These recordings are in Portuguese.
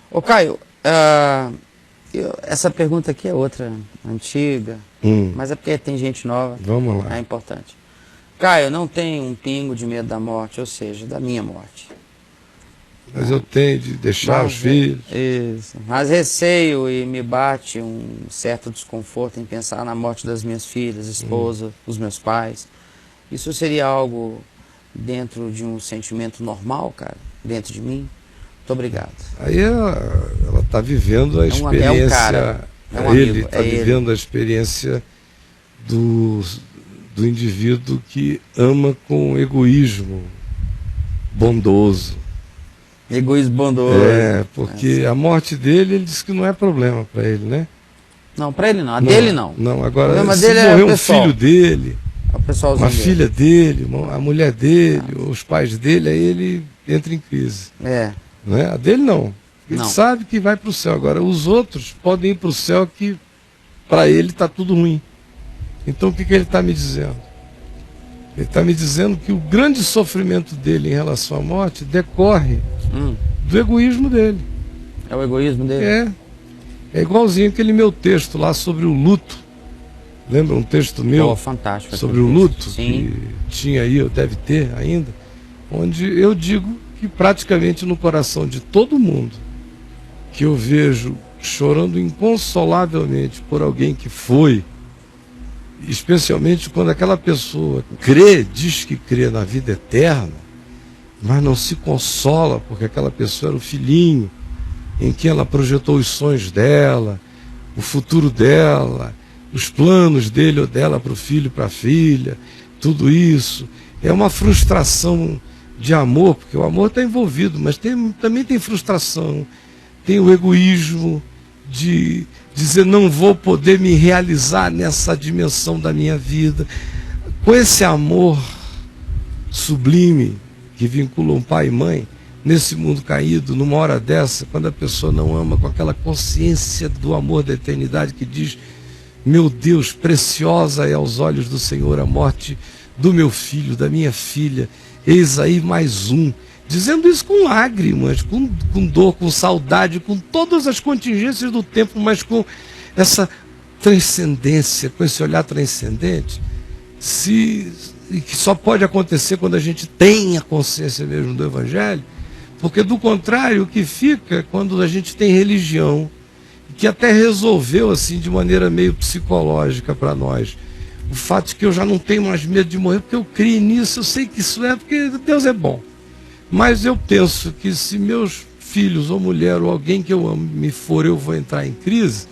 Ô Caio, essa pergunta aqui é outra, antiga, mas é porque tem gente nova. Vamos lá. É importante. Caio, não tem um pingo de medo da morte, ou seja, da minha morte. Mas eu tenho de deixar os filhos. Isso. Mas receio e me bate um certo desconforto em pensar na morte das minhas filhas, esposa, dos meus pais. Isso seria algo dentro de um sentimento normal, cara? Dentro de mim? Muito obrigado. Aí ela está vivendo a experiência. É um cara, é um ele amigo, está vivendo a experiência do indivíduo que ama com egoísmo bondoso. Egoísmo bondoso. Porque a morte dele, ele disse que não é problema para ele, né? Não, para ele não. A dele não. Não, agora se dele morrer um filho dele, uma dele. filha dele, a mulher dele, os pais dele, aí ele entra em crise. Né? A dele não. Ele sabe que vai para o céu. Agora, os outros podem ir para o céu que para ele está tudo ruim. Então, o que ele está me dizendo? Ele está me dizendo que o grande sofrimento dele em relação à morte decorre do egoísmo dele. É o egoísmo dele? É igualzinho aquele meu texto lá sobre o luto. Lembra um texto meu? Fantástico. Sobre o luto? Sim. Que tinha aí, ou deve ter ainda. Onde eu digo que praticamente no coração de todo mundo que eu vejo chorando inconsolavelmente por alguém que foi, especialmente quando aquela pessoa diz que crê na vida eterna, mas não se consola porque aquela pessoa era o filhinho em que ela projetou os sonhos dela, o futuro dela, os planos dele ou dela para o filho, para a filha, tudo isso. É uma frustração de amor, porque o amor está envolvido, mas também tem frustração, tem o egoísmo de dizer não vou poder me realizar nessa dimensão da minha vida. Com esse amor sublime que vincula um pai e mãe, nesse mundo caído, numa hora dessa, quando a pessoa não ama com aquela consciência do amor da eternidade que diz, meu Deus, preciosa é aos olhos do Senhor a morte do meu filho, da minha filha, eis aí mais um, dizendo isso com lágrimas, com dor, com saudade, com todas as contingências do tempo, mas com essa transcendência, com esse olhar transcendente, que só pode acontecer quando a gente tem a consciência mesmo do Evangelho, porque do contrário, o que fica quando a gente tem religião, que até resolveu assim de maneira meio psicológica para nós, o fato de que eu já não tenho mais medo de morrer, porque eu creio nisso, eu sei que isso é porque Deus é bom. Mas eu penso que se meus filhos ou mulher ou alguém que eu amo me for, eu vou entrar em crise,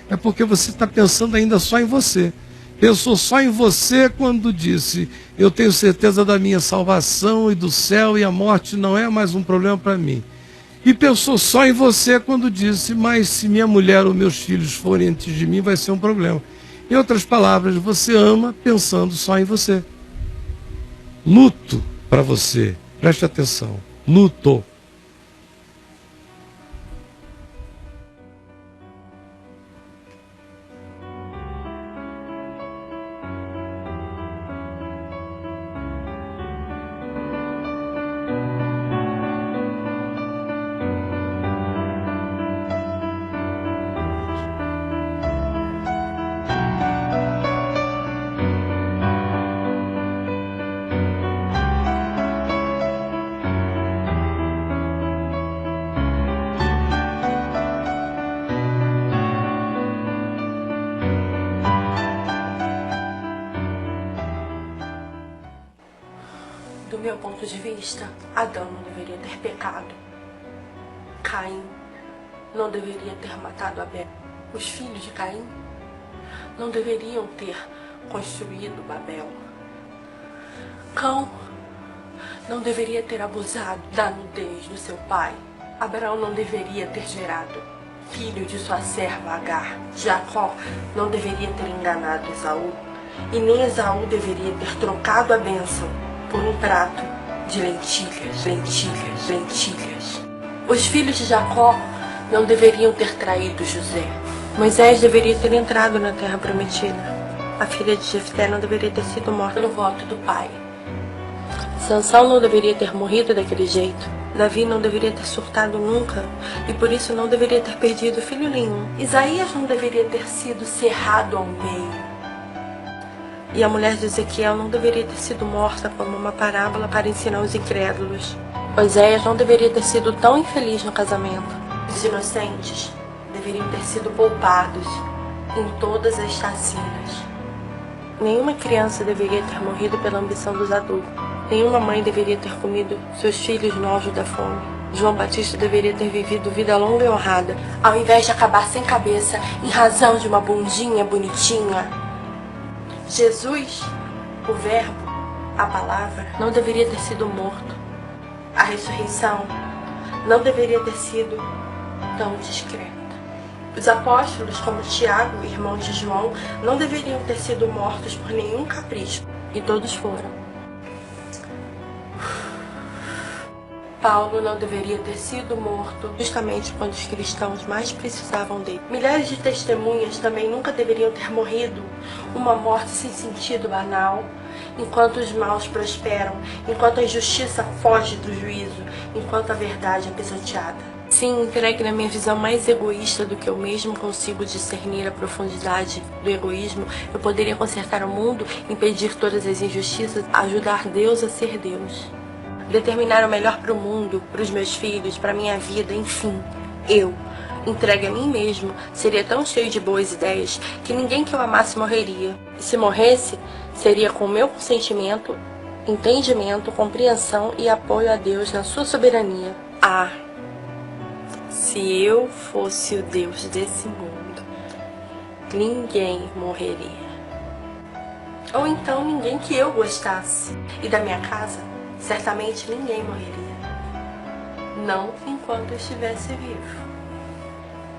é porque você está pensando ainda só em você. Pensou só em você quando disse, eu tenho certeza da minha salvação e do céu e a morte não é mais um problema para mim. E pensou só em você quando disse, mas se minha mulher ou meus filhos forem antes de mim, vai ser um problema. Em outras palavras, você ama pensando só em você. Luto para você. Preste atenção. Luto. Do meu ponto de vista, Adão não deveria ter pecado. Caim não deveria ter matado Abel. Os filhos de Caim não deveriam ter construído Babel. Cão não deveria ter abusado da nudez do seu pai. Abraão não deveria ter gerado filho de sua serva Agar. Jacó não deveria ter enganado Esaú. E nem Esaú deveria ter trocado a bênção por um prato de lentilhas, lentilhas, lentilhas. Os filhos de Jacó não deveriam ter traído José. Moisés deveria ter entrado na terra prometida. A filha de Jefté não deveria ter sido morta no voto do pai. Sansão não deveria ter morrido daquele jeito. Davi não deveria ter surtado nunca e por isso não deveria ter perdido filho nenhum. Isaías não deveria ter sido cerrado ao meio. E a mulher de Ezequiel não deveria ter sido morta como uma parábola para ensinar os incrédulos. Oséias não deveria ter sido tão infeliz no casamento. Os inocentes deveriam ter sido poupados em todas as chacinas. Nenhuma criança deveria ter morrido pela ambição dos adultos. Nenhuma mãe deveria ter comido seus filhos novos da fome. João Batista deveria ter vivido vida longa e honrada, ao invés de acabar sem cabeça em razão de uma bundinha bonitinha. Jesus, o Verbo, a Palavra, não deveria ter sido morto. A ressurreição não deveria ter sido tão discreta. Os apóstolos, como Tiago, irmão de João, não deveriam ter sido mortos por nenhum capricho, e todos foram. Paulo não deveria ter sido morto justamente quando os cristãos mais precisavam dele. Milhares de testemunhas também nunca deveriam ter morrido uma morte sem sentido banal, enquanto os maus prosperam, enquanto a injustiça foge do juízo, enquanto a verdade é pisoteada. Sim, entregue na minha visão mais egoísta do que eu mesmo consigo discernir a profundidade do egoísmo, eu poderia consertar o mundo, impedir todas as injustiças, ajudar Deus a ser Deus. Determinar o melhor para o mundo, para os meus filhos, para a minha vida, enfim, eu, entregue a mim mesmo, seria tão cheio de boas ideias que ninguém que eu amasse morreria. E se morresse, seria com o meu consentimento, entendimento, compreensão e apoio a Deus na sua soberania. Ah, se eu fosse o Deus desse mundo, ninguém morreria. Ou então ninguém que eu gostasse. E da minha casa, certamente ninguém morreria. Não enquanto eu estivesse vivo.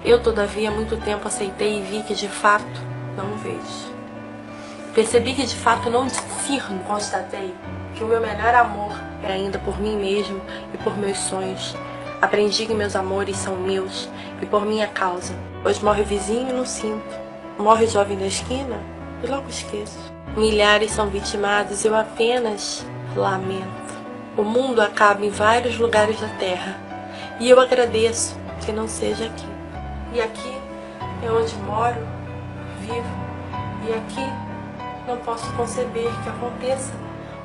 Eu, todavia, há muito tempo aceitei e vi que de fato não vejo. Percebi que de fato não discerno, constatei que o meu melhor amor é ainda por mim mesmo e por meus sonhos. Aprendi que meus amores são meus e por minha causa, pois morre o vizinho e não sinto. Morre o jovem da esquina e logo esqueço. Milhares são vitimados e eu apenas lamento. O mundo acaba em vários lugares da terra e eu agradeço que não seja aqui. E aqui é onde moro, vivo, e aqui não posso conceber que aconteça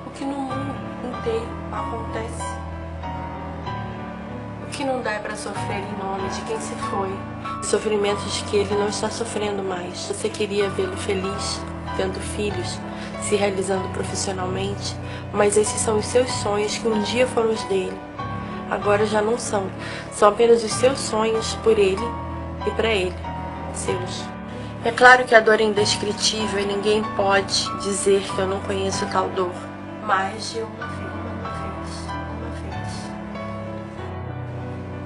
o que no mundo inteiro acontece. O que não dá é para sofrer em nome de quem se foi, sofrimentos que ele não está sofrendo mais. Você queria vê-lo feliz, tendo filhos, se realizando profissionalmente, mas esses são os seus sonhos que um dia foram os dele. Agora já não são, são apenas os seus sonhos por ele e para ele, seus. É claro que a dor é indescritível e ninguém pode dizer que eu não conheço tal dor. Mais de uma vez.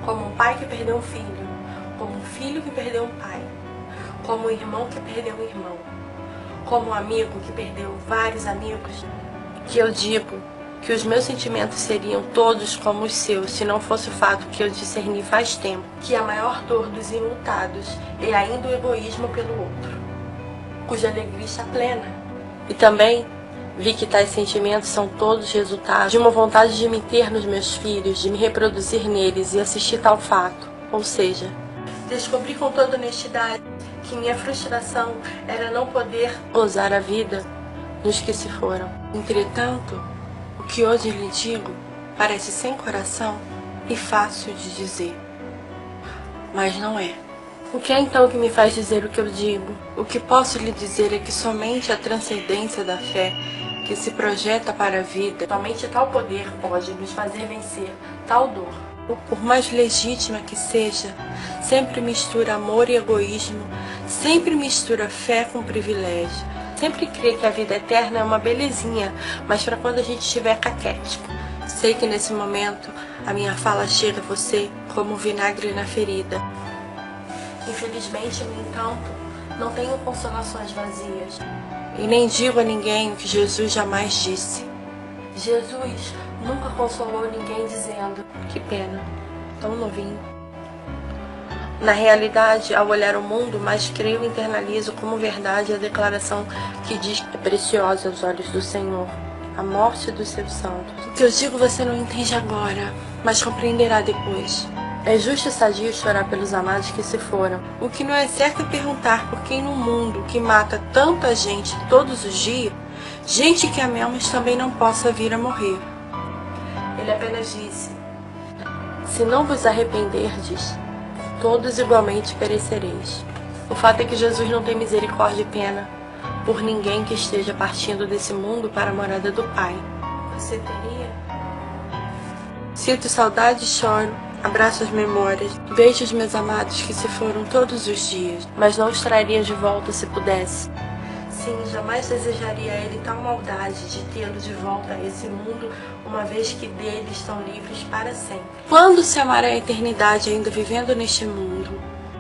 Como um pai que perdeu um filho, como um filho que perdeu um pai, como um irmão que perdeu um irmão, como um amigo que perdeu vários amigos, que eu digo que os meus sentimentos seriam todos como os seus, se não fosse o fato que eu discerni faz tempo que a maior dor dos enlutados é ainda o egoísmo pelo outro, cuja alegria está plena. E também vi que tais sentimentos são todos resultados de uma vontade de me ter nos meus filhos, de me reproduzir neles e assistir tal fato. Ou seja, descobri com toda honestidade que minha frustração era não poder gozar a vida nos que se foram. Entretanto, o que hoje lhe digo parece sem coração e fácil de dizer, mas não é. O que é então que me faz dizer o que eu digo? O que posso lhe dizer é que somente a transcendência da fé que se projeta para a vida, somente tal poder pode nos fazer vencer tal dor. Por mais legítima que seja, sempre mistura amor e egoísmo, sempre mistura fé com privilégio. Sempre crê que a vida eterna é uma belezinha, mas para quando a gente estiver caquético. Sei que nesse momento a minha fala chega a você como vinagre na ferida. Infelizmente, no entanto, não tenho consolações vazias. E nem digo a ninguém o que Jesus jamais disse. Jesus nunca consolou ninguém dizendo, que pena, tão novinho. Na realidade, ao olhar o mundo, mais creio e internalizo como verdade a declaração que diz que é preciosa aos olhos do Senhor a morte dos seus santos. O que eu digo você não entende agora, mas compreenderá depois. É justo e sadio chorar pelos amados que se foram. O que não é certo é perguntar por quem no mundo que mata tanta gente todos os dias, gente que amamos também não possa vir a morrer. Ele apenas disse: se não vos arrependerdes, todos igualmente perecereis. O fato é que Jesus não tem misericórdia e pena por ninguém que esteja partindo desse mundo para a morada do Pai. Você teria? Sinto saudade e choro, abraço as memórias, beijo os meus amados que se foram todos os dias, mas não os traria de volta se pudesse. Sim, jamais desejaria a ele tal maldade de tê-lo de volta a esse mundo, uma vez que dele estão livres para sempre. Quando se amará a eternidade ainda vivendo neste mundo?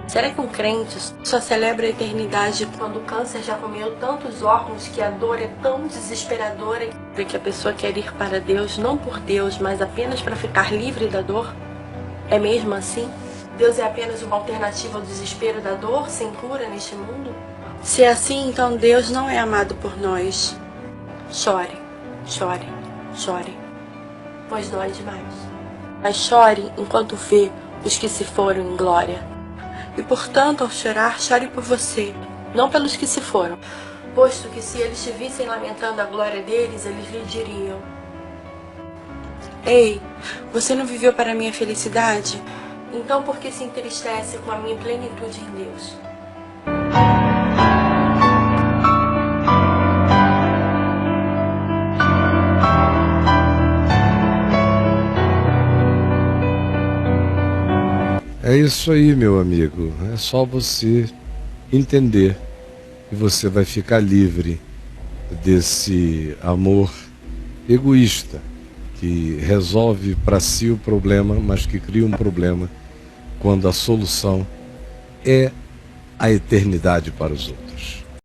Será que um crente só celebra a eternidade quando o câncer já comeu tantos órgãos que a dor é tão desesperadora que a pessoa quer ir para Deus, não por Deus, mas apenas para ficar livre da dor? É mesmo assim? Deus é apenas uma alternativa ao desespero da dor sem cura neste mundo? Se é assim, então Deus não é amado por nós. Chore, chore, chore, pois dói demais. Mas chore enquanto vê os que se foram em glória. E portanto, ao chorar, chore por você, não pelos que se foram, posto que se eles te vissem lamentando a glória deles, eles lhe diriam: ei, você não viveu para a minha felicidade? Então por que se entristece com a minha plenitude em Deus? É isso aí, meu amigo. É só você entender e você vai ficar livre desse amor egoísta que resolve para si o problema, mas que cria um problema quando a solução é a eternidade para os outros.